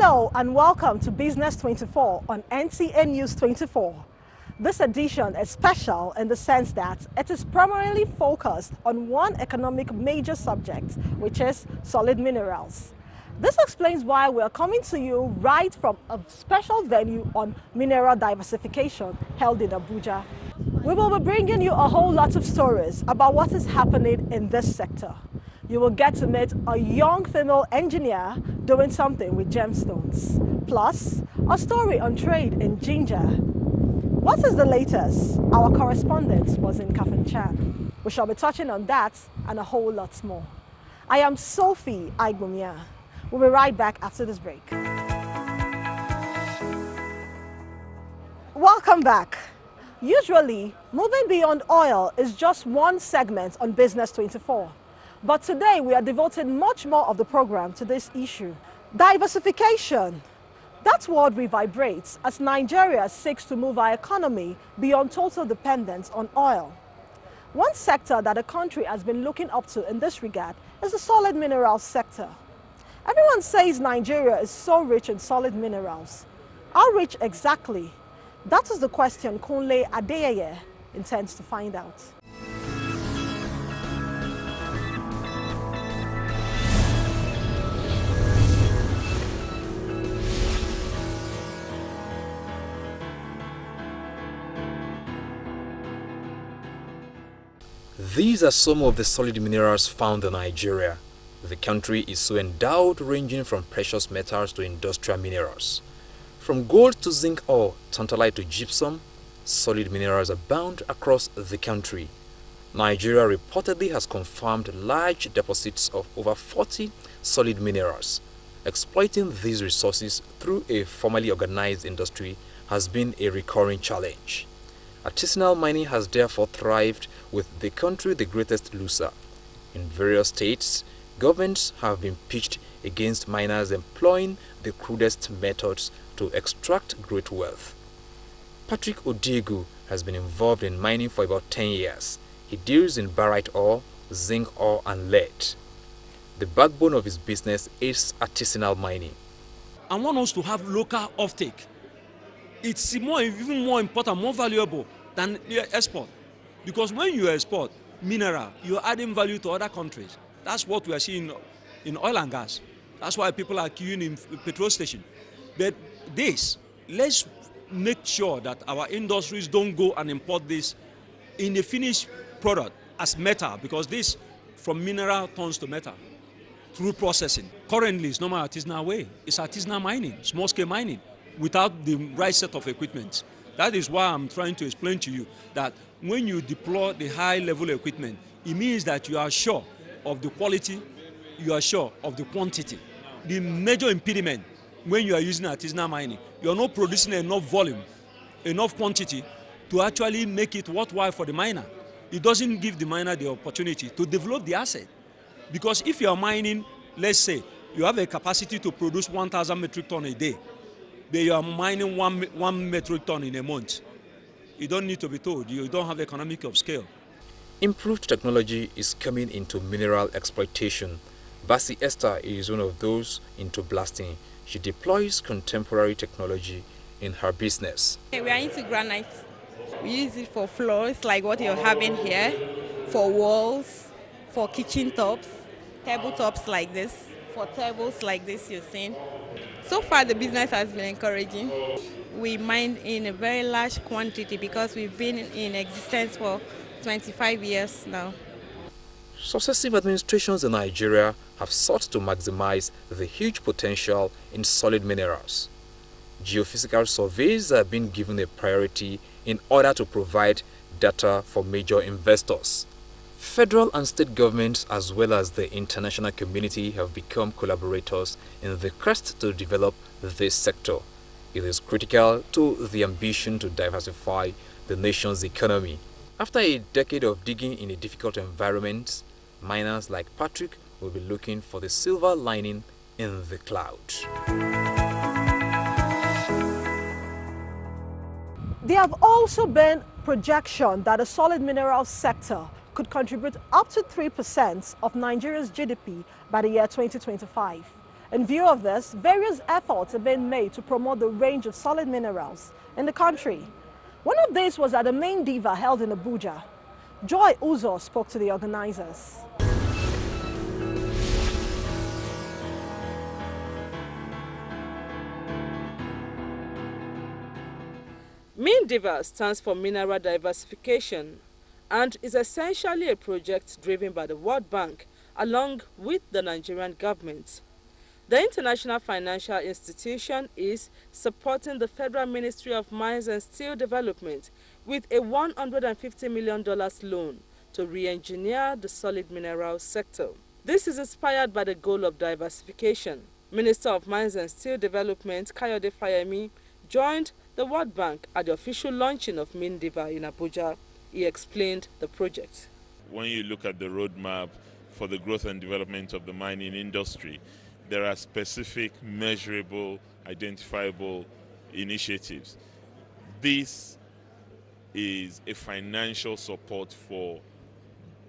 Hello and welcome to Business24 on NTA News 24. This edition is special in the sense that it is primarily focused on one economic major subject, which is solid minerals. This explains why we are coming to you right from a special venue on mineral diversification held in Abuja. We will be bringing you a whole lot of stories about what is happening in this sector. You will get to meet a young female engineer doing something with gemstones, plus a story on trade in ginger. What is the latest? Our correspondent was in Kafanchan. We shall be touching on that and a whole lot more. I am Sophie Aigbumia. We'll be right back after this break. Welcome back. Usually, moving beyond oil is just one segment on Business24. But today we are devoting much more of the program to this issue. Diversification. That word reverberates as Nigeria seeks to move our economy beyond total dependence on oil. One sector that the country has been looking up to in this regard is the solid minerals sector. Everyone says Nigeria is so rich in solid minerals. How rich exactly? That is the question Kunle Adeyeye intends to find out. These are some of the solid minerals found in Nigeria. The country is so endowed, ranging from precious metals to industrial minerals. From gold to zinc ore, tantalite to gypsum, solid minerals abound across the country. Nigeria reportedly has confirmed large deposits of over 40 solid minerals. Exploiting these resources through a formally organized industry has been a recurring challenge. Artisanal mining has therefore thrived, with the country the greatest loser. In various states, governments have been pitched against miners employing the crudest methods to extract great wealth. Patrick Odiegu has been involved in mining for about 10 years. He deals in barite ore, zinc ore and lead. The backbone of his business is artisanal mining. I want us to have local offtake. It's even more important, more valuable than the export. Because when you export mineral, you're adding value to other countries. That's what we are seeing in oil and gas. That's why people are queuing in petrol stations. But let's make sure that our industries don't go and import this in the finished product as metal, because this from mineral turns to metal through processing. Currently, it's normal artisanal way. It's artisanal mining, small-scale mining, without the right set of equipment. That is why I'm trying to explain to you that when you deploy the high-level equipment, it means that you are sure of the quality, you are sure of the quantity. The major impediment when you are using artisanal mining, you are not producing enough volume, enough quantity to actually make it worthwhile for the miner. It doesn't give the miner the opportunity to develop the asset. Because if you are mining, let's say, you have a capacity to produce 1,000 metric tons a day, but you are mining one metric ton in a month. You don't need to be told. You don't have economic of scale. Improved technology is coming into mineral exploitation. Basi Esther is one of those into blasting. She deploys contemporary technology in her business. We are into granite. We use it for floors like what you're having here, for walls, for kitchen tops, tabletops like this, for tables like this you're seeing. So far, the business has been encouraging. We mine in a very large quantity because we've been in existence for 25 years now. Successive administrations in Nigeria have sought to maximize the huge potential in solid minerals. Geophysical surveys are being given a priority in order to provide data for major investors. Federal and state governments, as well as the international community, have become collaborators in the quest to develop this sector. It is critical to the ambition to diversify the nation's economy. After a decade of digging in a difficult environment, miners like Patrick will be looking for the silver lining in the clouds. There have also been projections that the solid minerals sector could contribute up to 3% of Nigeria's GDP by the year 2025. In view of this, various efforts have been made to promote the range of solid minerals in the country. One of these was at the main diva held in Abuja. Joy Uzo spoke to the organizers. MINDIVA stands for Mineral Diversification and is essentially a project driven by the World Bank along with the Nigerian government. The International Financial Institution is supporting the Federal Ministry of Mines and Steel Development with a $150 million loan to re-engineer the solid minerals sector. This is inspired by the goal of diversification. Minister of Mines and Steel Development Kayode Fayemi joined the World Bank at the official launching of MINDIVA in Abuja. He explained the project. When you look at the roadmap for the growth and development of the mining industry, there are specific, measurable, identifiable initiatives. This is a financial support for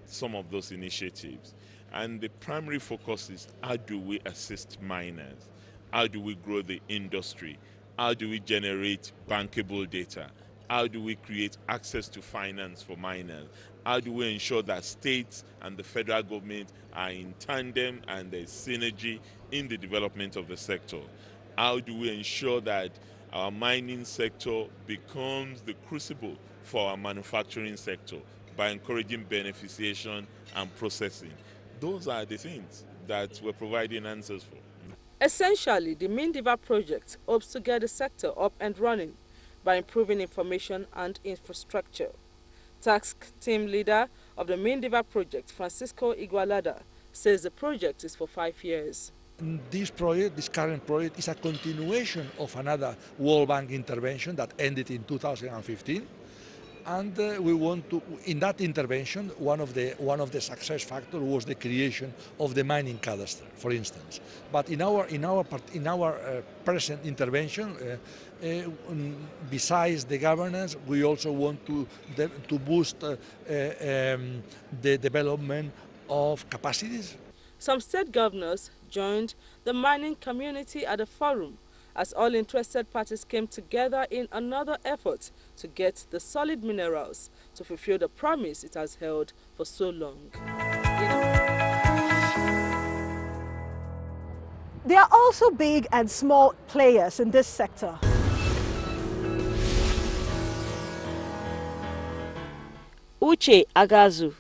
some of those initiatives. And the primary focus is how do we assist miners? How do we grow the industry? How do we generate bankable data? How do we create access to finance for miners? How do we ensure that states and the federal government are in tandem and there's synergy in the development of the sector? How do we ensure that our mining sector becomes the crucible for our manufacturing sector by encouraging beneficiation and processing? Those are the things that we're providing answers for. Essentially, the MINDIVA project hopes to get the sector up and running by improving information and infrastructure. Task team leader of the MINDIVA project, Francisco Igualada, says the project is for 5 years. This project, this current project, is a continuation of another World Bank intervention that ended in 2015. And we want to, in that intervention, one of the success factors was the creation of the mining cadastre, for instance. But in our present intervention, besides the governance, we also want to boost the development of capacities. Some state governors joined the mining community at the forum as all interested parties came together in another effort to get the solid minerals to fulfill the promise it has held for so long. There are also big and small players in this sector. Uche Agazu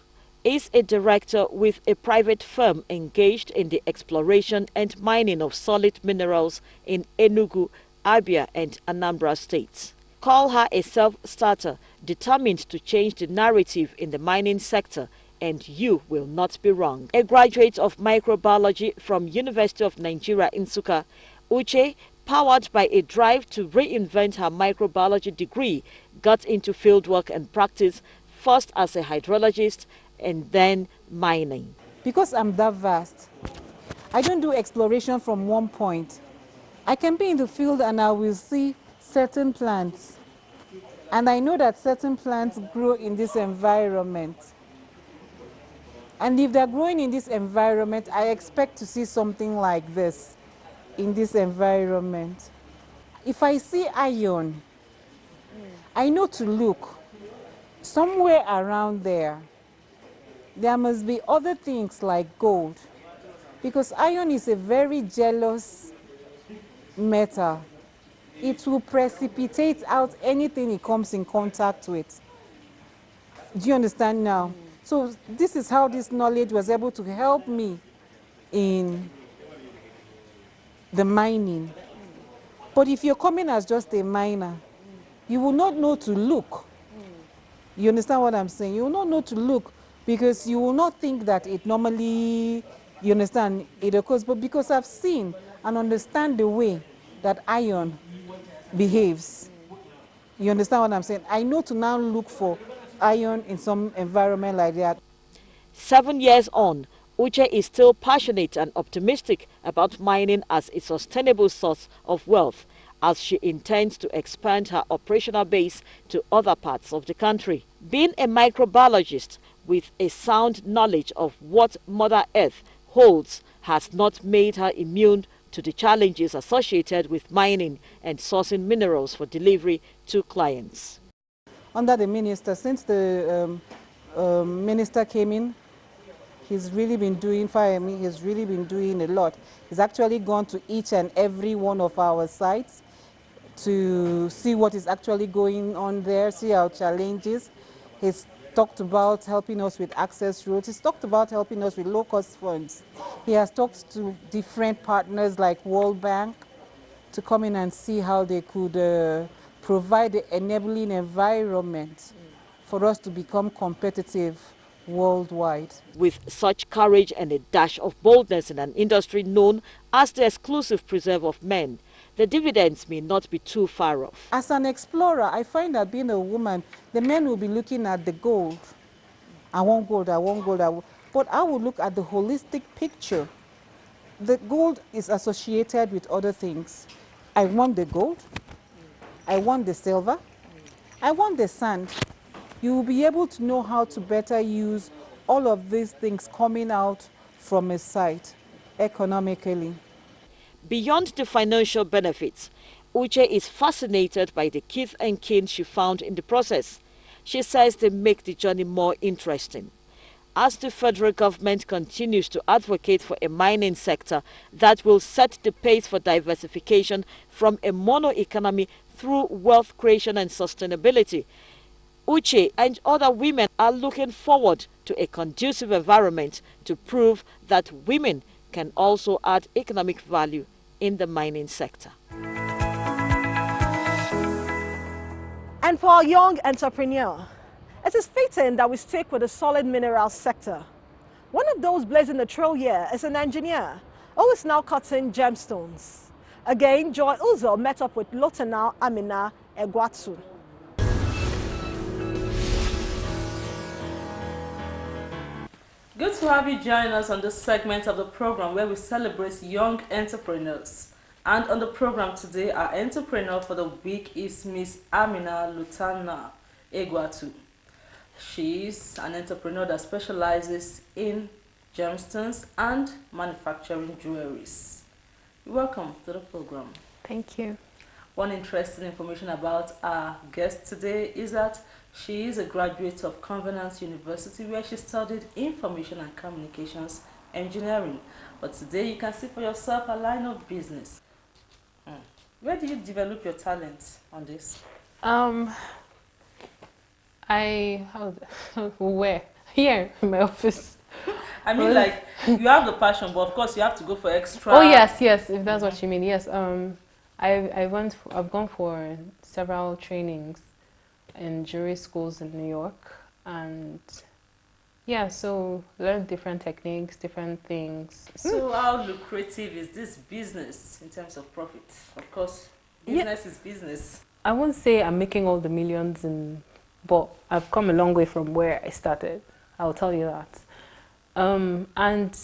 is a director with a private firm engaged in the exploration and mining of solid minerals in Enugu, Abia and Anambra states. Call her a self-starter determined to change the narrative in the mining sector, and you will not be wrong. A graduate of microbiology from University of Nigeria, Nsukka, Uche, powered by a drive to reinvent her microbiology degree, got into fieldwork and practice, first as a hydrologist and then mining. Because I'm that vast, I don't do exploration from one point. I can be in the field and I will see certain plants. And I know that certain plants grow in this environment. And if they're growing in this environment, I expect to see something like this in this environment. If I see iron, I know to look somewhere around there. There must be other things like gold, because iron is a very jealous metal. It will precipitate out anything it comes in contact with. Do you understand now? So this is how this knowledge was able to help me in the mining. But if you're coming as just a miner, you will not know to look. You understand what I'm saying? You will not know to look, because you will not think that it normally, you understand, it occurs. But because I've seen and understand the way that iron behaves, you understand what I'm saying? I know to now look for iron in some environment like that. 7 years on, Uche is still passionate and optimistic about mining as a sustainable source of wealth, as she intends to expand her operational base to other parts of the country. Being a microbiologist with a sound knowledge of what Mother Earth holds has not made her immune to the challenges associated with mining and sourcing minerals for delivery to clients. Under the minister, since the minister came in, he's really been doing, he's really been doing a lot. He's actually gone to each and every one of our sites to see what is actually going on there, see our challenges. He's talked about helping us with access roads. He's talked about helping us with low-cost funds. He has talked to different partners like World Bank to come in and see how they could provide the enabling environment for us to become competitive worldwide. With such courage and a dash of boldness in an industry known as the exclusive preserve of men, the dividends may not be too far off. As an explorer, I find that being a woman, the men will be looking at the gold. I want gold, I want gold, but I will look at the holistic picture. The gold is associated with other things. I want the gold, I want the silver, I want the sand. You will be able to know how to better use all of these things coming out from a site economically. Beyond the financial benefits, Uche is fascinated by the kith and kin she found in the process. She says they make the journey more interesting. As the federal government continues to advocate for a mining sector that will set the pace for diversification from a mono economy through wealth creation and sustainability, Uche and other women are looking forward to a conducive environment to prove that women can also add economic value in the mining sector. And for our young entrepreneur, it is fitting that we stick with the solid minerals sector. One of those blazing the trail here is an engineer who is now cutting gemstones. Again, Joy Uzo met up with Lieutenant Amina Egwatu. Good to have you join us on this segment of the program where we celebrate young entrepreneurs. And on the program today, our entrepreneur for the week is Miss Amina Lutana Egwatu. She is an entrepreneur that specializes in gemstones and manufacturing jewelries. Welcome to the program. Thank you. One interesting information about our guest today is that she is a graduate of Convenience University where she studied Information and Communications Engineering. But today you can see for yourself a line of business. Where did you develop your talent on this? Where? Here in my office. I mean, like, you have the passion, but of course you have to go for extra. Oh yes, if that's what you mean. Yes. I've gone for several trainings in jewelry schools in New York, and yeah, so learn different techniques, different things. So how lucrative is this business in terms of profit? Of course, business is business. I won't say I'm making all the millions, but I've come a long way from where I started. I'll tell you that. And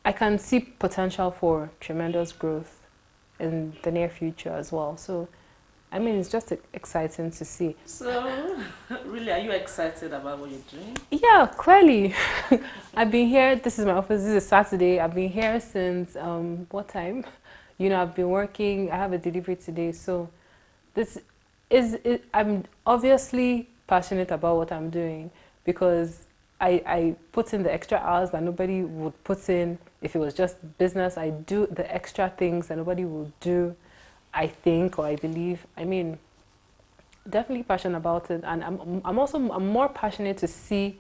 I can see potential for tremendous growth in the near future as well. So, I mean, it's just exciting to see. So, really, are you excited about what you're doing? Yeah, clearly. I've been here, this is my office, this is Saturday. I've been here since, what time? You know, I've been working, I have a delivery today. So, I'm obviously passionate about what I'm doing because I put in the extra hours that nobody would put in if it was just business. I do the extra things that nobody will do, I think, or I believe. I mean, definitely passionate about it. And I'm more passionate to see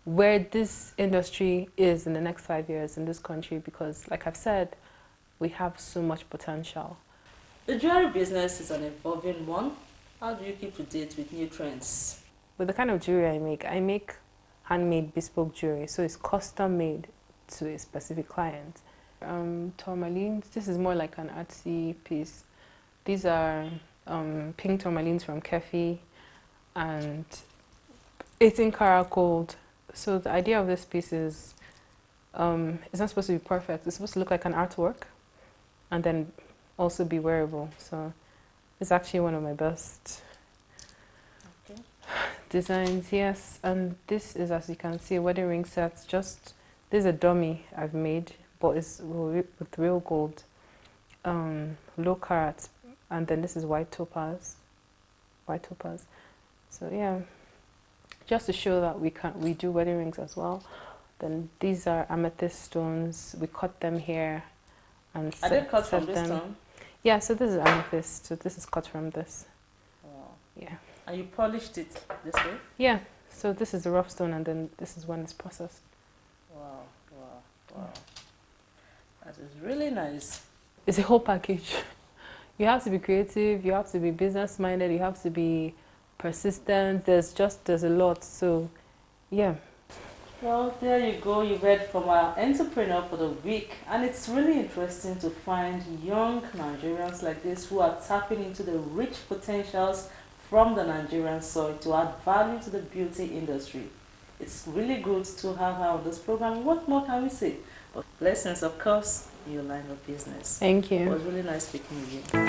where this industry is in the next 5 years in this country because, like I've said, we have so much potential. The jewelry business is an evolving one. How do you keep to date with new trends? With the kind of jewelry I make handmade bespoke jewelry, so it's custom made to a specific client. Tourmalines, this is more like an artsy piece. These are pink tourmalines from Kefi, and 18 karat gold. So the idea of this piece is, it's not supposed to be perfect. It's supposed to look like an artwork, and then also be wearable. So it's actually one of my best designs, yes. And this is, as you can see, a wedding ring set. This is a dummy I've made, but it's with real gold. low carat, and then this is white topaz. So yeah, just to show that we do wedding rings as well. Then these are amethyst stones. We cut them here and Are they cut from this them. stone? Yeah, so this is amethyst. So this is cut from this. Wow. Yeah. And you polished it this way? Yeah. So this is the rough stone, and then this is when it's processed. Wow, wow, wow. That is really nice. It's a whole package. You have to be creative, you have to be business minded, you have to be persistent. There's a lot. So yeah. Well, there you go. You read from our entrepreneur for the week, and it's really interesting to find young Nigerians like this who are tapping into the rich potentials from the Nigerian soil to add value to the beauty industry. It's really good to have her on this program. What more can we say? But blessings, of course, in your line of business. Thank you. It was really nice speaking with you.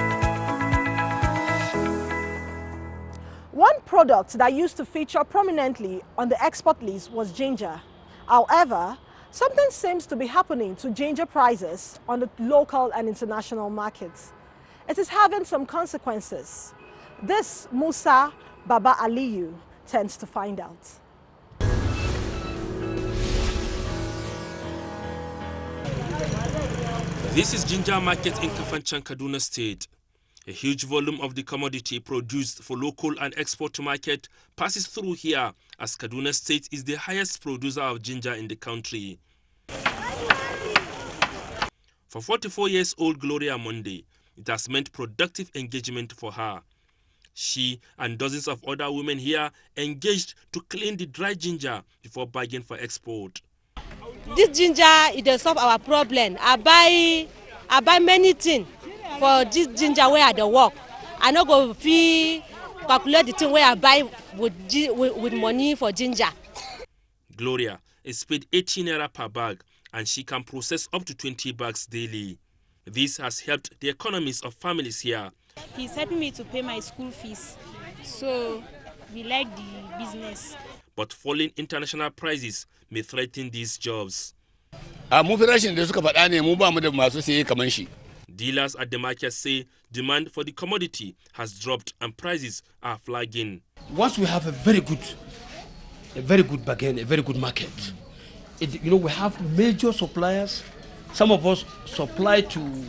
One product that used to feature prominently on the export list was ginger. However, something seems to be happening to ginger prices on the local and international markets. It is having some consequences. This Musa Baba Aliyu tends to find out. This is ginger market in Kafanchan, Kaduna State. A huge volume of the commodity produced for local and export market passes through here, as Kaduna State is the highest producer of ginger in the country. For 44 years old Gloria Monday, it has meant productive engagement for her. She and dozens of other women here engaged to clean the dry ginger before bagging for export. This ginger, it does solve our problem. I buy many things for this ginger where I dey work. I no go fit calculate the thing where I buy with money for ginger. Gloria is paid 18 naira per bag, and she can process up to 20 bags daily. This has helped the economies of families here. He's helping me to pay my school fees, so we like the business. But falling international prices may threaten these jobs. Dealers at the market say demand for the commodity has dropped and prices are flagging. Once we have a very good bargain, a very good market, we have major suppliers. Some of us supply to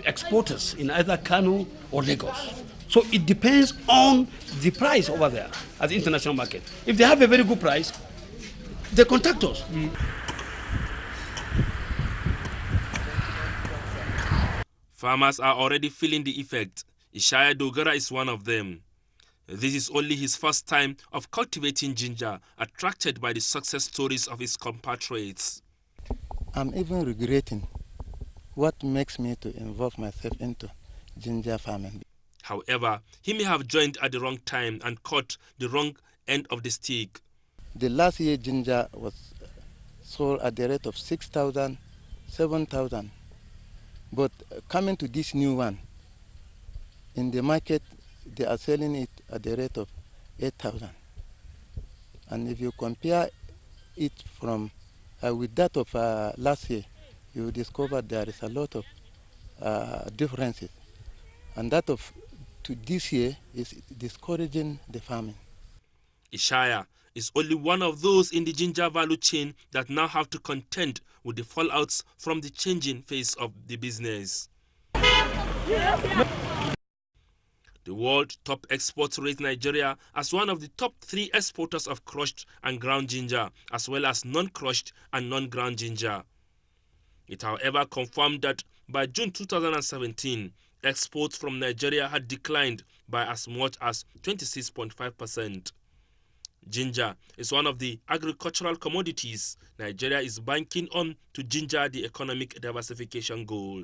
exporters in either Kano or Lagos. So it depends on the price over there at the international market. If they have a very good price, they contact us. Farmers are already feeling the effect. Ishaya Dogara is one of them. This is only his first time of cultivating ginger, attracted by the success stories of his compatriots. I'm even regretting what makes me to involve myself into ginger farming. However, he may have joined at the wrong time and caught the wrong end of the stick. The last year ginger was sold at the rate of 6,000, 7,000. But coming to this new one, in the market, they are selling it at the rate of 8,000. And if you compare it from with that of last year, you discover there is a lot of differences. And that of to this year is discouraging the farming. Ishaya is only one of those in the ginger value chain that now have to contend with the fallouts from the changing face of the business. The world top exports rate Nigeria as one of the top 3 exporters of crushed and ground ginger, as well as non-crushed and non-ground ginger. It, however, confirmed that by June 2017, exports from Nigeria had declined by as much as 26.5%. Ginger is one of the agricultural commodities Nigeria is banking on to ginger the economic diversification goal.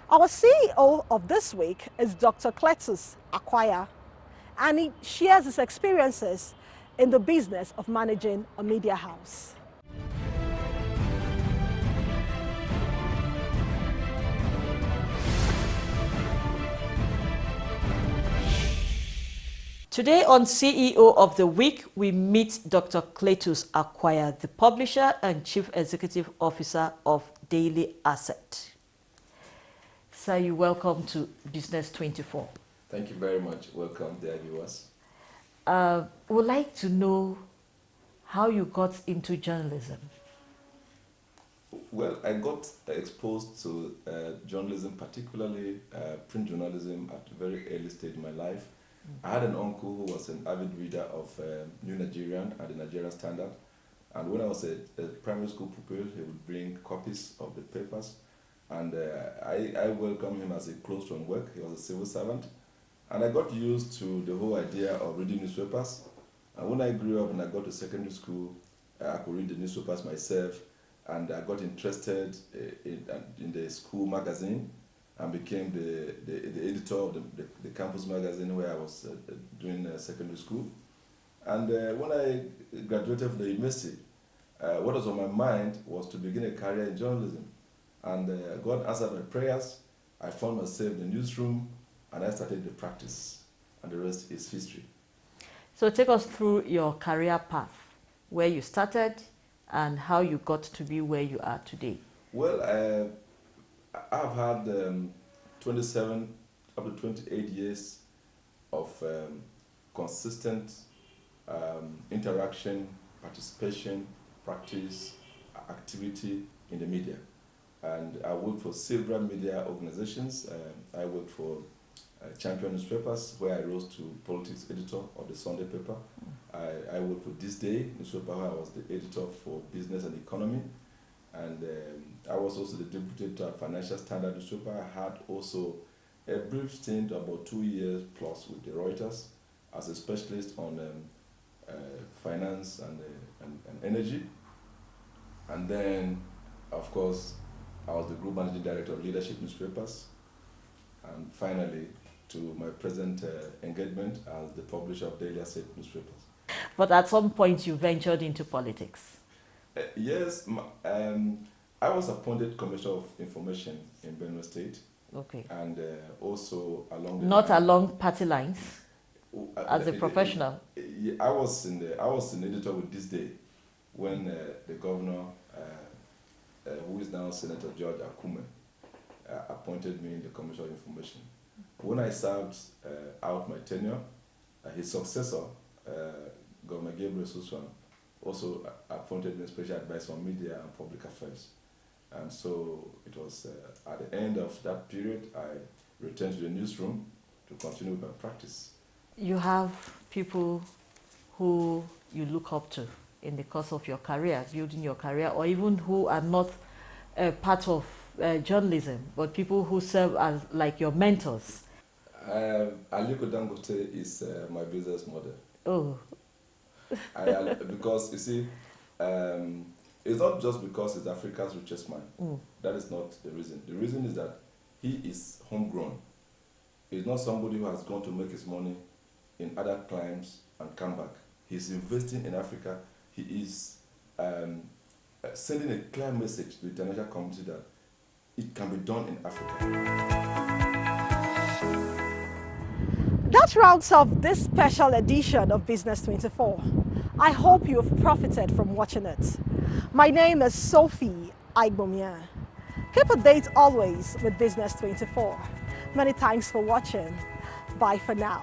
Our CEO of this week is Dr. Cletus Acquire, and he shares his experiences in the business of managing a media house. Today on CEO of the Week, we meet Dr. Cletus Acquire, the publisher and Chief Executive Officer of Daily Asset. Sir, you're welcome to Business24. Thank you very much. Welcome, dear viewers. Would like to know how you got into journalism. Well, I got exposed to journalism, particularly print journalism, at a very early stage in my life. I had an uncle who was an avid reader of New Nigerian and the Nigerian Standard. And when I was a primary school pupil, he would bring copies of the papers. And I welcomed him as a close from work. He was a civil servant. And I got used to the whole idea of reading newspapers. And when I grew up and I got to secondary school, I could read the newspapers myself. And I got interested in the school magazine and became the editor of the campus magazine where I was doing secondary school. And when I graduated from the university, what was on my mind was to begin a career in journalism. And God answered my prayers. I found myself in the newsroom and I started the practice. And the rest is history. So take us through your career path, where you started and how you got to be where you are today. Well, I've had 27 up to 28 years of consistent interaction, participation, practice, activity in the media. And I worked for several media organizations. I worked for Champion Newspapers, where I rose to politics editor of the Sunday paper. I worked for This Day newspaper, where I was the editor for business and economy. And I was also the deputy editor at Financial Standard newspaper. I had also a brief stint, about 2 years plus, with the Reuters as a specialist on finance and energy. And then, of course, I was the group managing director of leadership newspapers. And finally, to my present engagement as the publisher of Daily Asset newspapers. But at some point you ventured into politics. Yes, I was appointed Commissioner of Information in Benue State. Okay. And also along the Not along party lines, as a professional. I was in editor with This Day when the governor, who is now Senator George Akume, appointed me in the Commission of Information. When I served out my tenure, his successor, Governor Gabriel Suswan, also appointed me special advisor on media and public affairs. And so it was at the end of that period, I returned to the newsroom to continue with my practice. You have people who you look up to in the course of your career, building your career, or even who are not part of journalism, but people who serve as like your mentors. Aliko Dangote is my business model. Oh. Because you see, it's not just because he's Africa's richest man. That is not the reason. The reason is that he is homegrown. He's not somebody who has gone to make his money in other climes and come back. He's investing in Africa. He is sending a clear message to the international community that it can be done in Africa. That rounds off this special edition of Business24. I hope you have profited from watching it. My name is Sophie Aigbomia. Keep a date always with Business24. Many thanks for watching. Bye for now.